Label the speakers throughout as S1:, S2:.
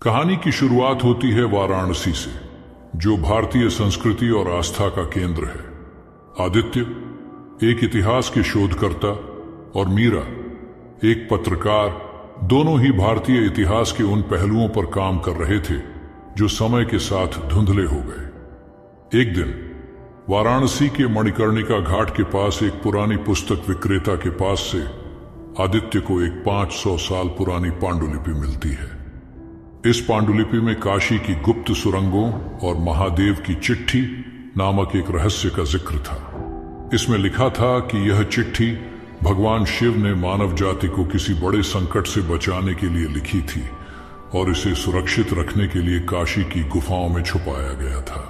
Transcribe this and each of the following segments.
S1: कहानी की शुरुआत होती है वाराणसी से, जो भारतीय संस्कृति और आस्था का केंद्र है। आदित्य एक इतिहास के शोधकर्ता और मीरा एक पत्रकार, दोनों ही भारतीय इतिहास के उन पहलुओं पर काम कर रहे थे जो समय के साथ धुंधले हो गए। एक दिन वाराणसी के मणिकर्णिका घाट के पास एक पुरानी पुस्तक विक्रेता के पास से आदित्य को एक 500 साल पुरानी पांडुलिपि मिलती है। इस पांडुलिपि में काशी की गुप्त सुरंगों और महादेव की चिट्ठी नामक एक रहस्य का जिक्र था। इसमें लिखा था कि यह चिट्ठी भगवान शिव ने मानव जाति को किसी बड़े संकट से बचाने के लिए लिखी थी और इसे सुरक्षित रखने के लिए काशी की गुफाओं में छुपाया गया था।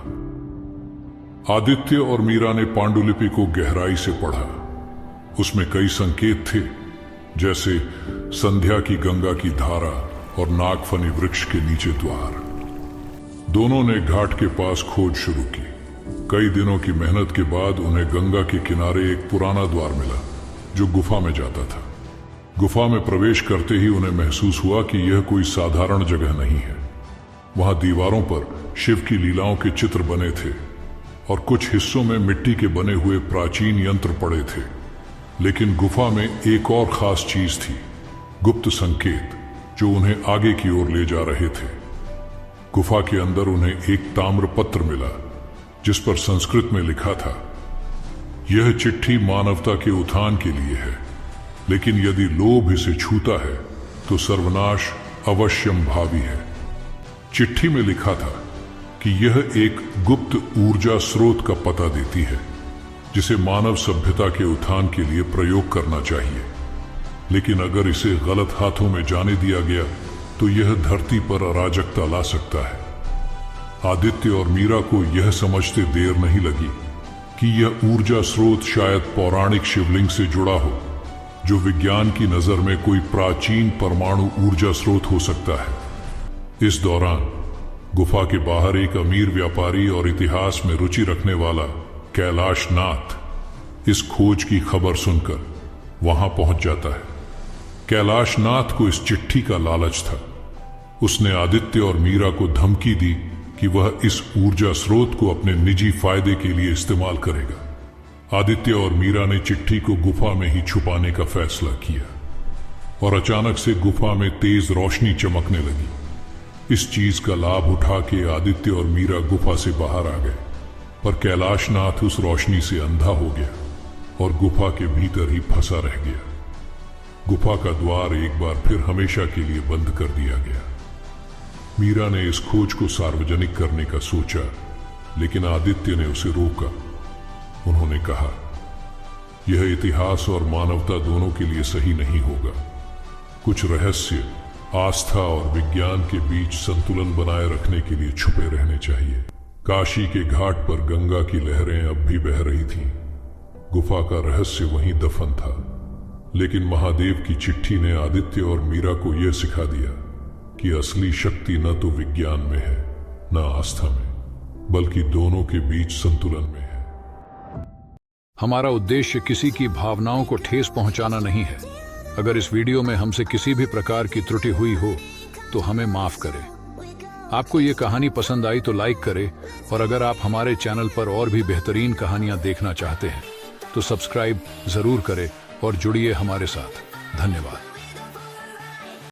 S1: आदित्य और मीरा ने पांडुलिपि को गहराई से पढ़ा। उसमें कई संकेत थे, जैसे संध्या की गंगा की धारा और नागफनी वृक्ष के नीचे द्वार। दोनों ने घाट के पास खोज शुरू की। कई दिनों की मेहनत के बाद उन्हें गंगा के किनारे एक पुराना द्वार मिला जो गुफा में जाता था। गुफा में प्रवेश करते ही उन्हें महसूस हुआ कि यह कोई साधारण जगह नहीं है। वहां दीवारों पर शिव की लीलाओं के चित्र बने थे और कुछ हिस्सों में मिट्टी के बने हुए प्राचीन यंत्र पड़े थे। लेकिन गुफा में एक और खास चीज थी, गुप्त संकेत जो उन्हें आगे की ओर ले जा रहे थे। गुफा के अंदर उन्हें एक ताम्र पत्र मिला जिस पर संस्कृत में लिखा था, यह चिट्ठी मानवता के उत्थान के लिए है, लेकिन यदि लोभ इसे छूता है तो सर्वनाश अवश्यम भावी है। चिट्ठी में लिखा था कि यह एक गुप्त ऊर्जा स्रोत का पता देती है जिसे मानव सभ्यता के उत्थान के लिए प्रयोग करना चाहिए, लेकिन अगर इसे गलत हाथों में जाने दिया गया तो यह धरती पर अराजकता ला सकता है। आदित्य और मीरा को यह समझते देर नहीं लगी कि यह ऊर्जा स्रोत शायद पौराणिक शिवलिंग से जुड़ा हो, जो विज्ञान की नजर में कोई प्राचीन परमाणु ऊर्जा स्रोत हो सकता है। इस दौरान गुफा के बाहर एक अमीर व्यापारी और इतिहास में रुचि रखने वाला कैलाश नाथ इस खोज की खबर सुनकर वहां पहुंच जाता है। कैलाश नाथ को इस चिट्ठी का लालच था। उसने आदित्य और मीरा को धमकी दी कि वह इस ऊर्जा स्रोत को अपने निजी फायदे के लिए इस्तेमाल करेगा। आदित्य और मीरा ने चिट्ठी को गुफा में ही छुपाने का फैसला किया और अचानक से गुफा में तेज रोशनी चमकने लगी। इस चीज का लाभ उठा के आदित्य और मीरा गुफा से बाहर आ गए, पर कैलाश नाथ उस रोशनी से अंधा हो गया और गुफा के भीतर ही फंसा रह गया। गुफा का द्वार एक बार फिर हमेशा के लिए बंद कर दिया गया। मीरा ने इस खोज को सार्वजनिक करने का सोचा, लेकिन आदित्य ने उसे रोका। उन्होंने कहा, यह इतिहास और मानवता दोनों के लिए सही नहीं होगा। कुछ रहस्य आस्था और विज्ञान के बीच संतुलन बनाए रखने के लिए छुपे रहने चाहिए। काशी के घाट पर गंगा की लहरें अब भी बह रही थीं। गुफा का रहस्य वहीं दफन था, लेकिन महादेव की चिट्ठी ने आदित्य और मीरा को यह सिखा दिया कि असली शक्ति न तो विज्ञान में है, न आस्था में, बल्कि दोनों के बीच संतुलन में है।
S2: हमारा उद्देश्य किसी की भावनाओं को ठेस पहुंचाना नहीं है। अगर इस वीडियो में हमसे किसी भी प्रकार की त्रुटि हुई हो तो हमें माफ करें। आपको ये कहानी पसंद आई तो लाइक करें, और अगर आप हमारे चैनल पर और भी बेहतरीन कहानियां देखना चाहते हैं तो सब्सक्राइब जरूर करें और जुड़िए हमारे साथ। धन्यवाद।